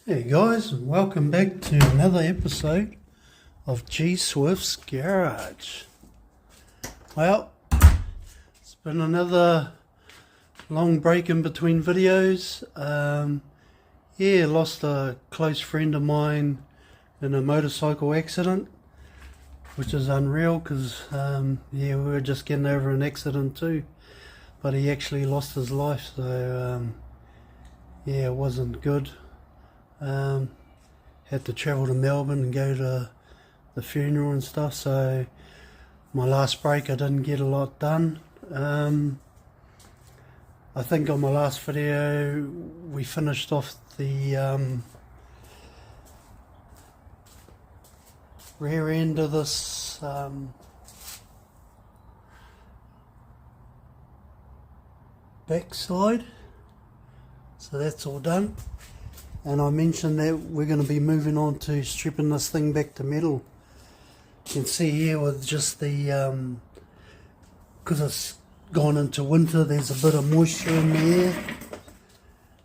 Hey guys, and welcome back to another episode of G.SWIFTS Garage. Well, it's been another long break in between videos. Lost a close friend of mine in a motorcycle accident, which is unreal because we were just getting over an accident too, but he actually lost his life, so it wasn't good. Had to travel to Melbourne and go to the funeral and stuff, so my last break I didn't get a lot done. I think on my last video we finished off the rear end of this back side, so that's all done. And I mentioned that we're going to be moving on to stripping this thing back to metal. You can see here with just the, because it's gone into winter, there's a bit of moisture in the air.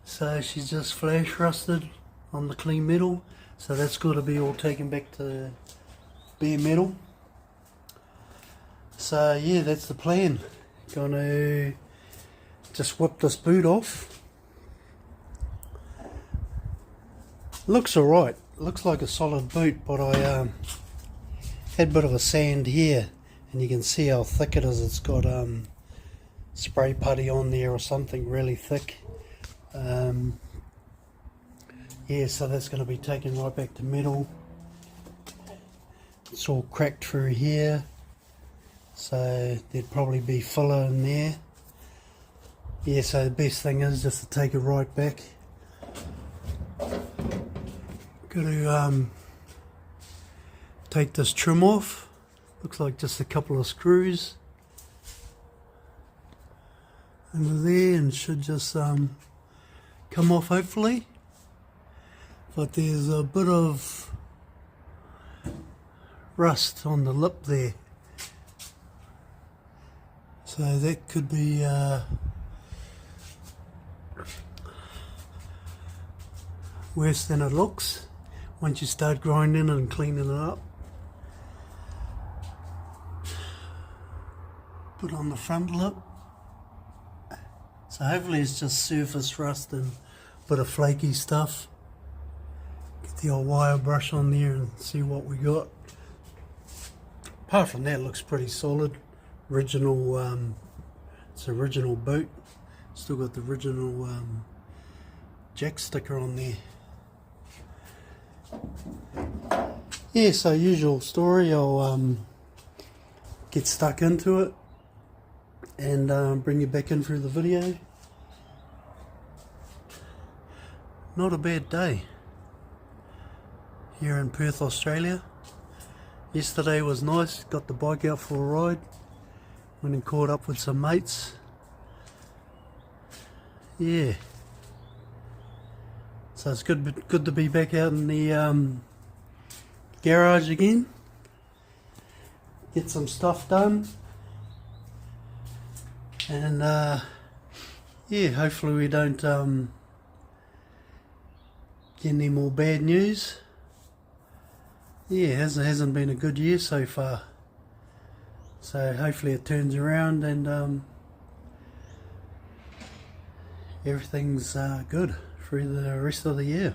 So she's just flash rusted on the clean metal. So that's got to be all taken back to bare metal. So yeah, that's the plan. Gonna just whip this boot off. Looks alright, looks like a solid boot, but I had a bit of a sand here, and you can see how thick it is. It's got spray putty on there or something really thick. So that's going to be taken right back to metal. It's all cracked through here, so there'd probably be filler in there. So the best thing is just to take it right back. Got to take this trim off. Looks like just a couple of screws under there, and should just come off hopefully. But there's a bit of rust on the lip there, so that could be worse than it looks once you start grinding and cleaning it up. Put on the front lip. So hopefully it's just surface rust and a bit of flaky stuff. Get the old wire brush on there and see what we got. Apart from that, it looks pretty solid. Original, it's original boot. Still got the original jack sticker on there. So usual story, I'll get stuck into it and bring you back in through the video. Not a bad day here in Perth, Australia. Yesterday was nice, got the bike out for a ride, went and caught up with some mates. So it's good to be back out in the garage again. Get some stuff done. And hopefully we don't get any more bad news. It hasn't been a good year so far. So hopefully it turns around and everything's good through the rest of the year.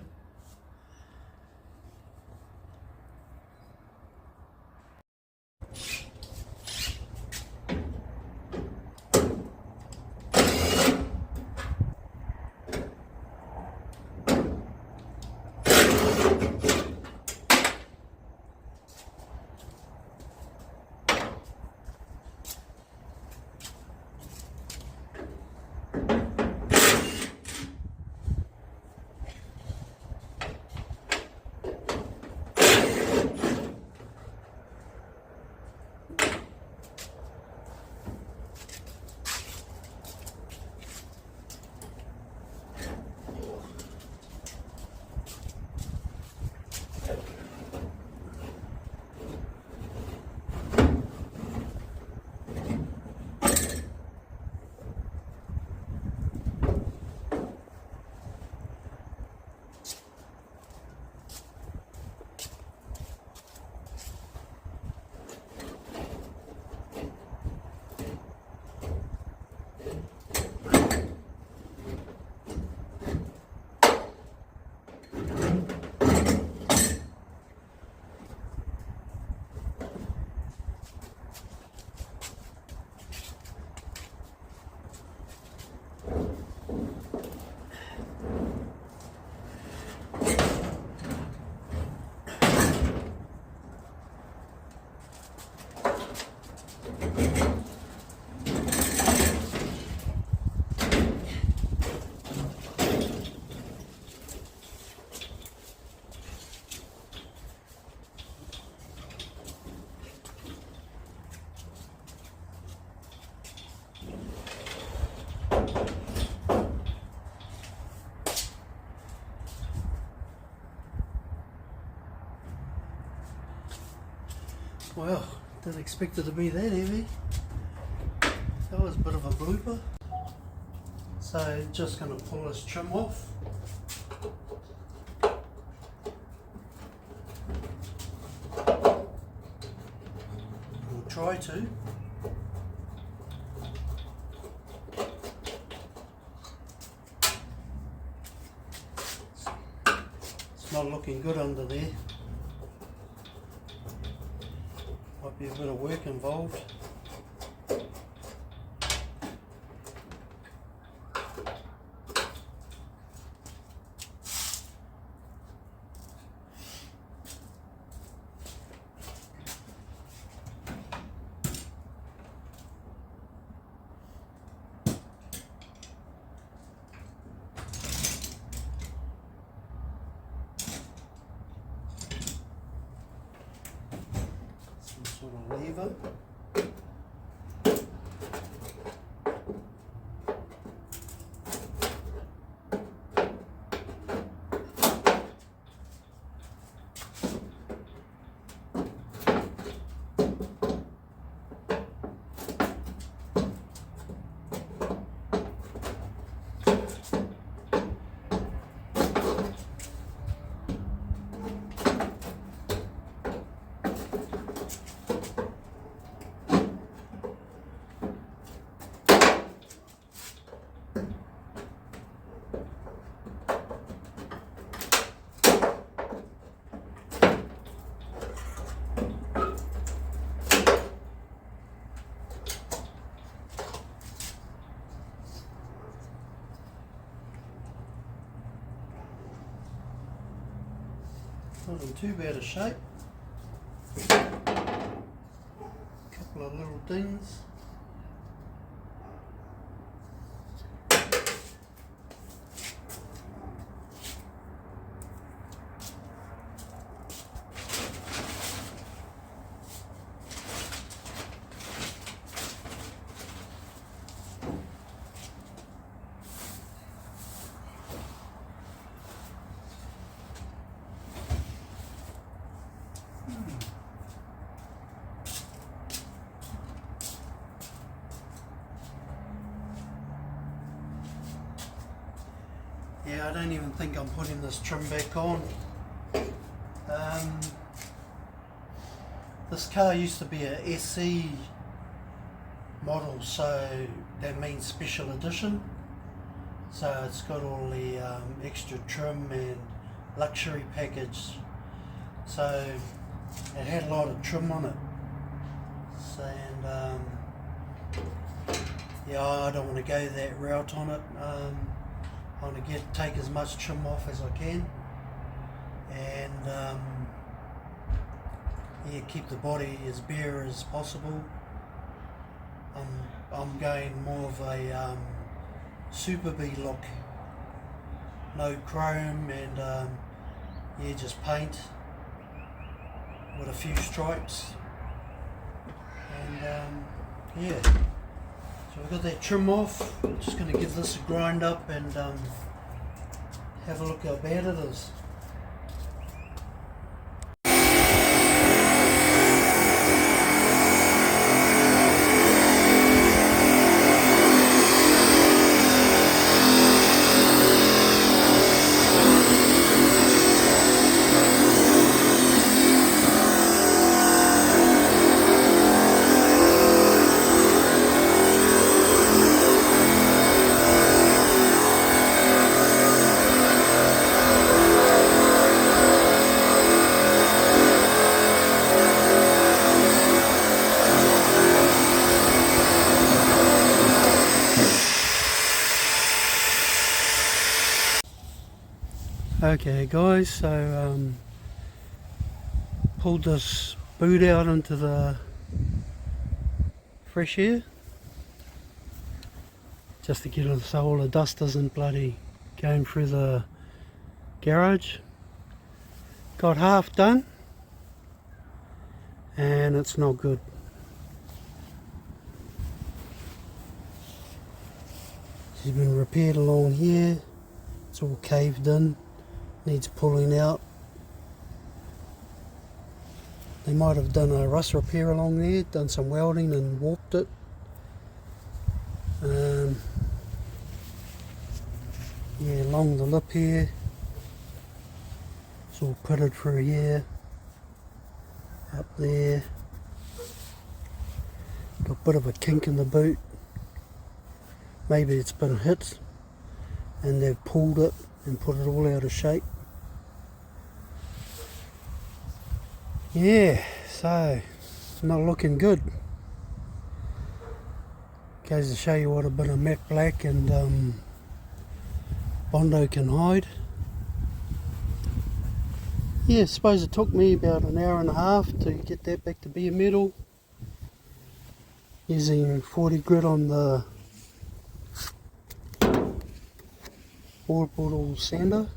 Well, didn't expect it to be that heavy. That was a bit of a blooper. So just going to pull this trim off. We'll try to. It's not looking good under there. Might be a bit of work involved. Sort of lever. Not in too bad a shape. Couple of little dings. Yeah, I don't even think I'm putting this trim back on. This car used to be a SE model, so that means special edition. So it's got all the extra trim and luxury package. So it had a lot of trim on it. So, and yeah, I don't want to go that route on it. I want to take as much trim off as I can, and yeah, keep the body as bare as possible. I'm going more of a Super B look, no chrome, and yeah, just paint with a few stripes, and yeah. So we've got that trim off. We're just going to give this a grind up and have a look how bad it is. Okay guys, so pulled this boot out into the fresh air just to get it so all the dust isn't bloody going through the garage. Got half done and it's not good. She's been repaired along here, it's all caved in. Needs pulling out. They might have done a rust repair along there, done some welding and warped it. Yeah, along the lip here, it's all pitted through here, up there. Got a bit of a kink in the boot. Maybe it's been hit and they've pulled it and put it all out of shape. Yeah, so not looking good. Goes to show you what a bit of matte black and Bondo can hide. Yeah, I suppose it took me about an hour and a half to get that back to bare metal, using 40 grit on the orbital sander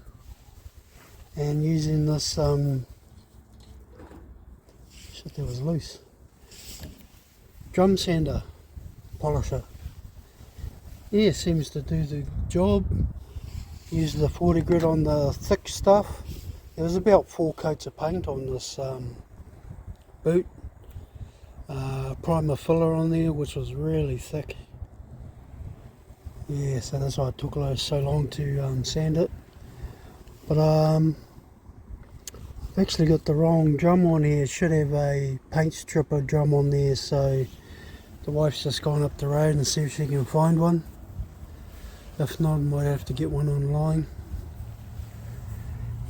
and using this shit that was loose, drum sander polisher. Yeah, seems to do the job. Use the 40 grit on the thick stuff. There was about 4 coats of paint on this boot. Primer filler on there, which was really thick. Yeah, so that's why it took so long to sand it. But I've actually got the wrong drum on here. It should have a paint stripper drum on there, so the wife's just gone up the road and see if she can find one. If not, I might have to get one online.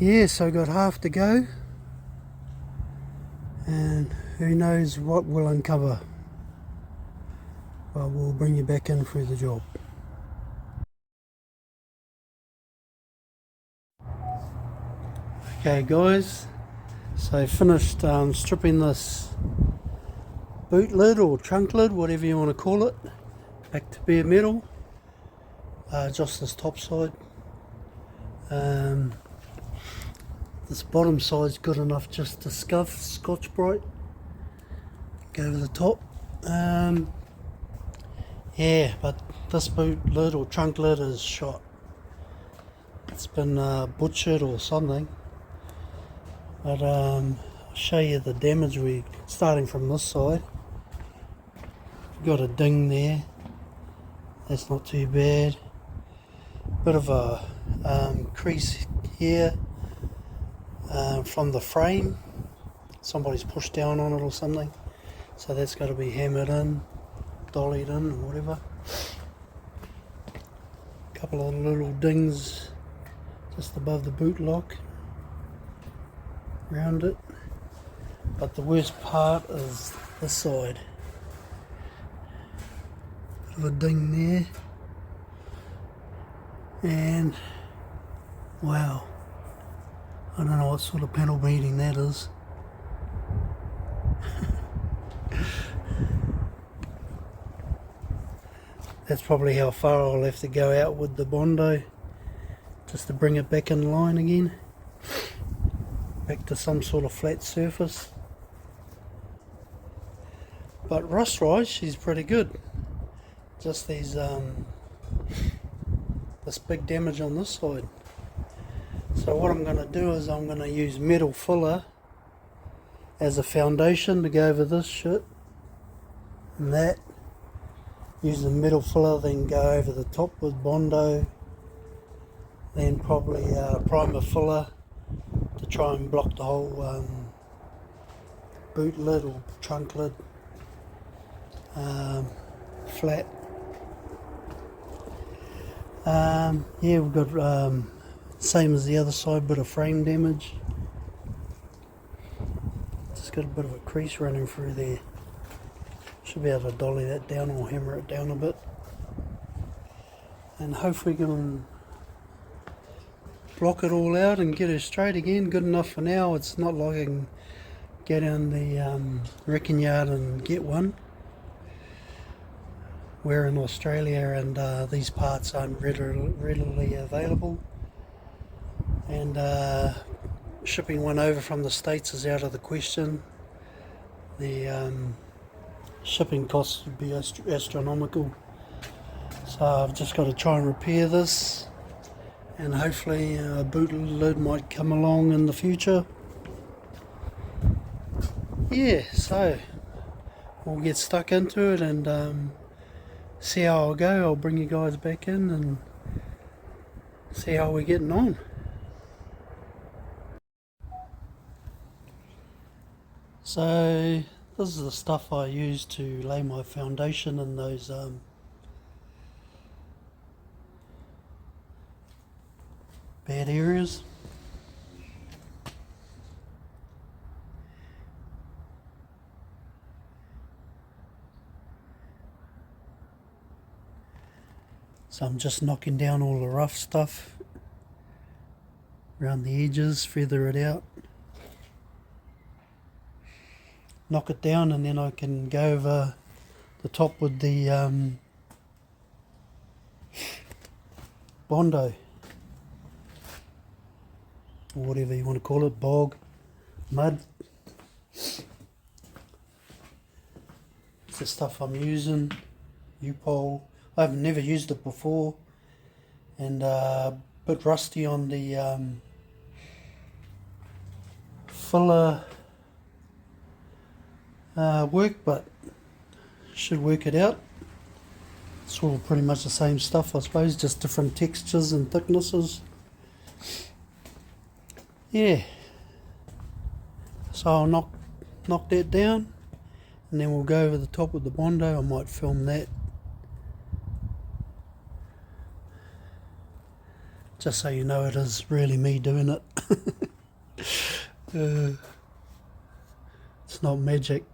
Yeah, so I got half to go, and who knows what we'll uncover. But we'll bring you back in through the job. Okay guys, so finished stripping this boot lid or trunk lid, whatever you want to call it, back to bare metal. Just this top side. This bottom side's good enough just to scuff Scotch Brite, go over the top. Yeah, but this boot lid or trunk lid is shot. It's been butchered or something. But I'll show you the damage. We're starting from this side. We've got a ding there. That's not too bad. Bit of a crease here from the frame. Somebody's pushed down on it or something. So that's got to be hammered in, dollied in, or whatever. A couple of little dings just above the boot lock, around it. But the worst part is this side. Bit of a ding there. And wow, I don't know what sort of panel beating that is. That's probably how far I'll have to go out with the Bondo just to bring it back in line again, back to some sort of flat surface. But rust wise, she's pretty good. Just these this big damage on this side. So what I'm going to do is I'm going to use metal filler as a foundation to go over this shit and that. Use the metal filler, then go over the top with Bondo, then probably primer filler to try and block the whole boot lid or trunk lid flat. Yeah, we've got same as the other side, bit of frame damage. Just got a bit of a crease running through there. Should be able to dolly that down or hammer it down a bit, and hopefully we can block it all out and get her straight again. Good enough for now. It's not like I can go down the wrecking yard and get one. We're in Australia and these parts aren't readily available, and shipping one over from the States is out of the question. The shipping costs would be astronomical, so I've just got to try and repair this, and hopefully a boot lid might come along in the future. yeah, so we'll get stuck into it and see how I go. I'll bring you guys back in and see how we're getting on. So this is the stuff I use to lay my foundation in those bad areas. So I'm just knocking down all the rough stuff around the edges, feather it out, knock it down, and then I can go over the top with the Bondo, or whatever you want to call it, bog, mud. It's the stuff I'm using, U-pole. I've never used it before, and a bit rusty on the filler work, but should work it out. It's all pretty much the same stuff, I suppose, just different textures and thicknesses. Yeah, so I'll knock that down, and then we'll go over the top with the Bondo. I might film that, just so you know it is really me doing it. It's not magic.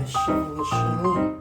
Shovel this shit on.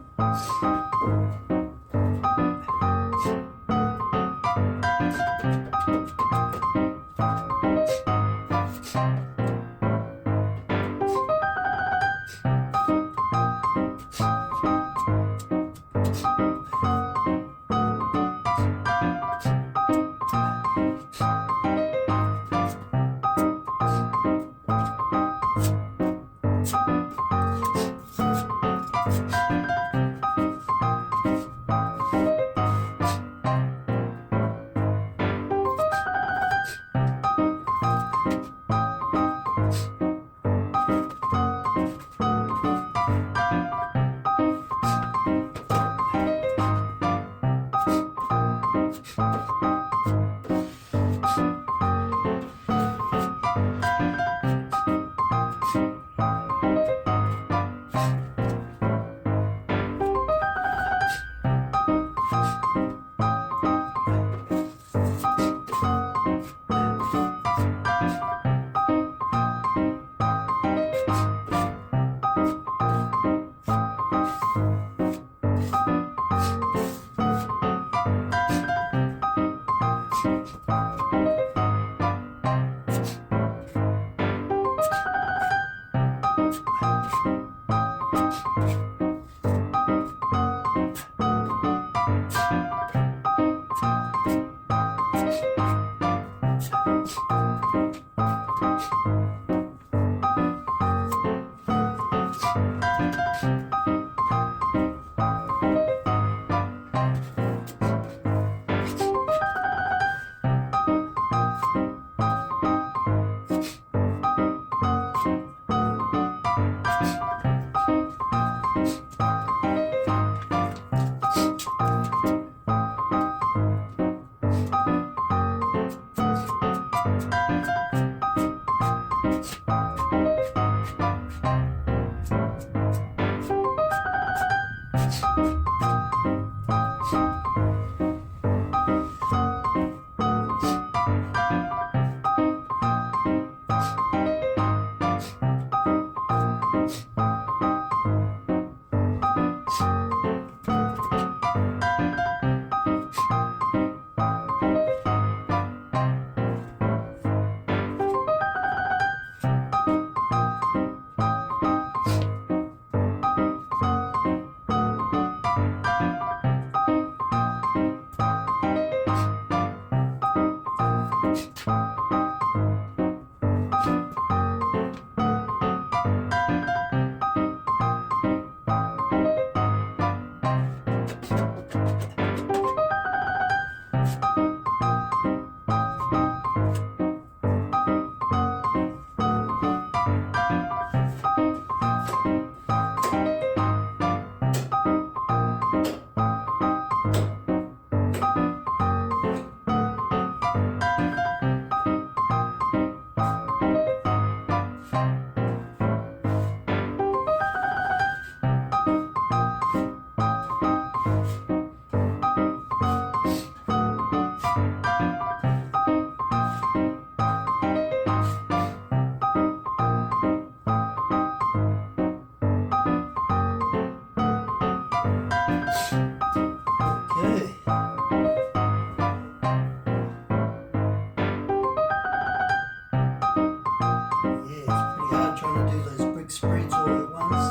Spreads all at once.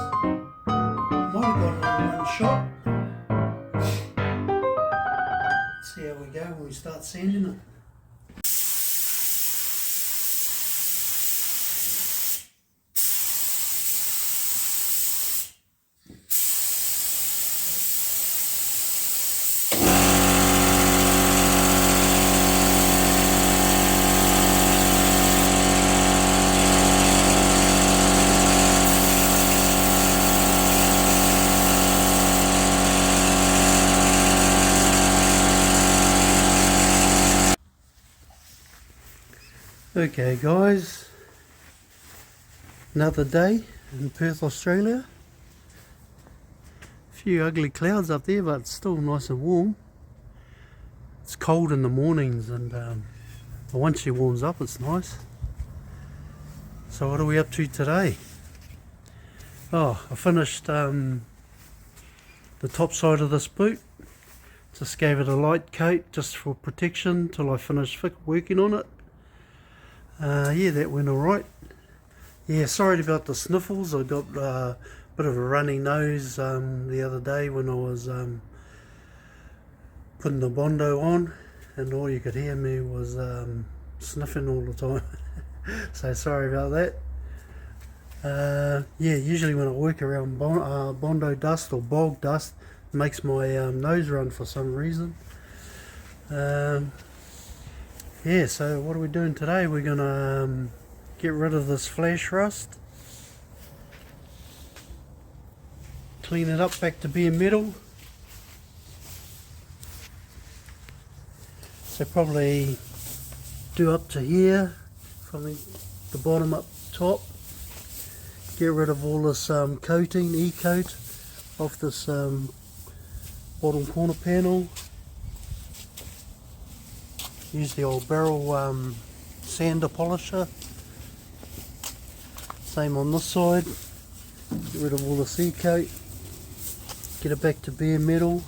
Might have got it in one shot. See how we go when we start sanding it. Okay guys, another day in Perth, Australia. A few ugly clouds up there, but it's still nice and warm. It's cold in the mornings, and but once she warms up it's nice. So what are we up to today? Oh, I finished the top side of this boot. Just gave it a light coat just for protection till I finished working on it. Yeah, that went alright. Yeah, sorry about the sniffles. I got a bit of a runny nose the other day when I was putting the Bondo on, and all you could hear me was sniffing all the time. So sorry about that. Yeah, usually when I work around Bondo dust or bog dust, it makes my nose run for some reason. Yeah, so what are we doing today? We're gonna get rid of this flash rust, clean it up back to bare metal. So probably do up to here, from the bottom up top. Get rid of all this coating, e-coat, off this bottom corner panel. Use the old barrel sander polisher. Same on this side. Get rid of all the e-coat. Get it back to bare metal.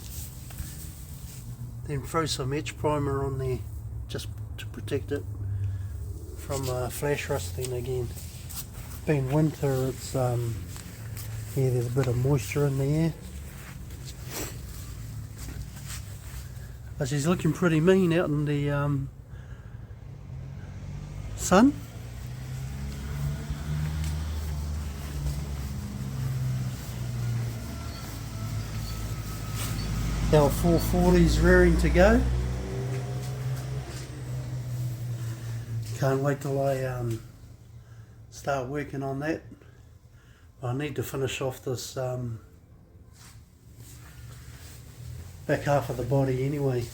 Then throw some etch primer on there just to protect it from flash rusting again. Being winter, it's yeah, there's a bit of moisture in the air. But she's looking pretty mean out in the sun. Our 440's rearing to go. Can't wait till I start working on that. I need to finish off this back half of the body anyway.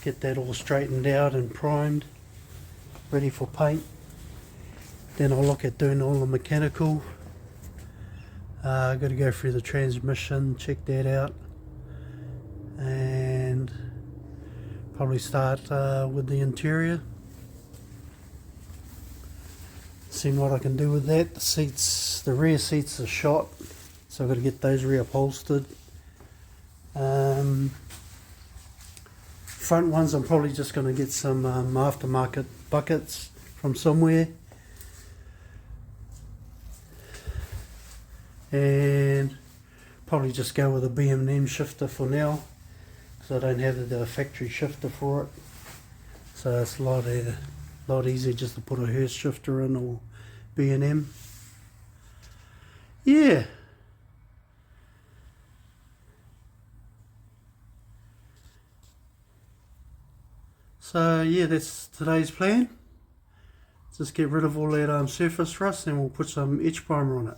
Get that all straightened out and primed, ready for paint. Then I'll look at doing all the mechanical. I've got to go through the transmission, check that out, and probably start with the interior. Seeing what I can do with that. The seats, the rear seats are shot, so I've got to get those reupholstered. Front ones I'm probably just going to get some aftermarket buckets from somewhere, and probably just go with a B&M shifter for now, because I don't have the factory shifter for it, so it's a lot easier just to put a Hurst shifter in or B&M. Yeah. So yeah, that's today's plan. Just get rid of all that surface rust, and we'll put some etch primer on it.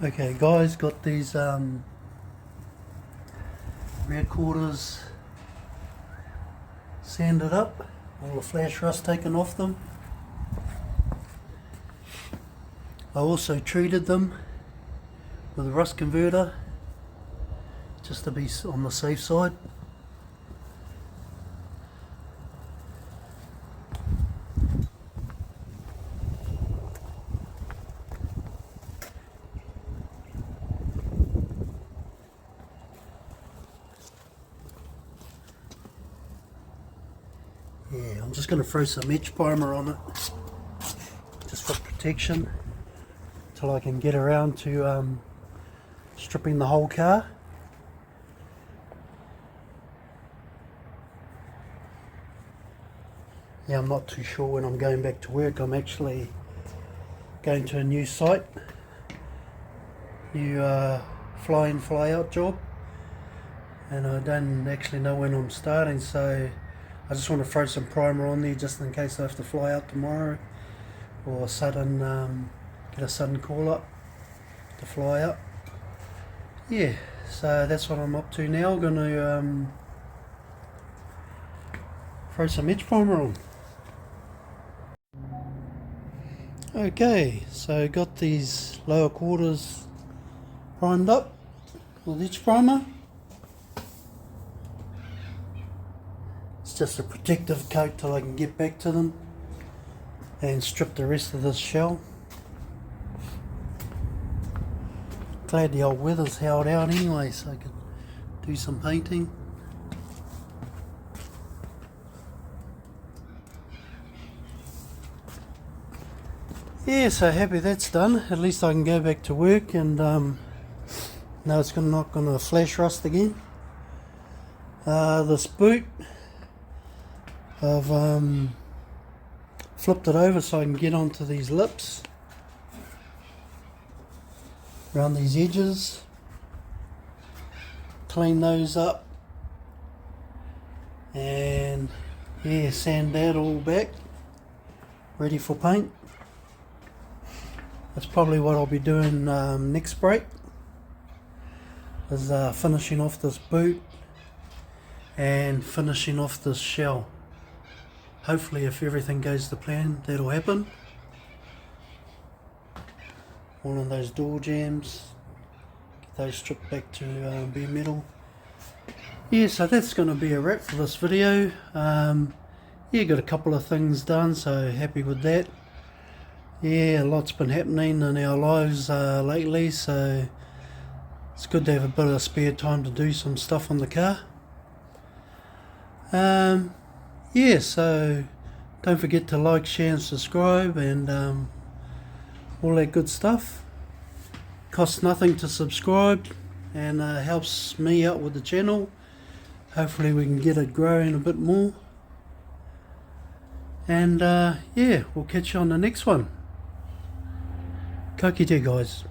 Okay guys, got these rear quarters sanded up, all the flash rust taken off them. I also treated them with a rust converter just to be on the safe side. Yeah, I'm just going to throw some etch primer on it just for protection till I can get around to stripping the whole car. Yeah, I'm not too sure when I'm going back to work. I'm actually going to a new site, new fly in fly out job, and I don't actually know when I'm starting, so I just want to throw some primer on there just in case I have to fly out tomorrow, or get a sudden call up to fly out. Yeah, so that's what I'm up to now. I'm going to throw some etch primer on. Okay, so got these lower quarters primed up with etch primer. It's just a protective coat till I can get back to them and strip the rest of this shell. Glad the old weather's held out anyway, so I can do some painting. Yeah, so happy that's done. At least I can go back to work and know it's not going to flash rust again. This boot, I've flipped it over so I can get onto these lips around these edges, clean those up, and yeah, sand that all back, ready for paint. That's probably what I'll be doing next break, is finishing off this boot and finishing off this shell. Hopefully, if everything goes to plan, that'll happen. One of those door jambs, get those stripped back to bare metal. Yeah, so that's going to be a wrap for this video. Yeah, got a couple of things done, so happy with that. Yeah, a lot's been happening in our lives lately, so it's good to have a bit of spare time to do some stuff on the car. Yeah, so don't forget to like, share and subscribe, and all that good stuff. Costs nothing to subscribe, and helps me out with the channel. Hopefully we can get it growing a bit more. And yeah, we'll catch you on the next one. Ka kite, guys.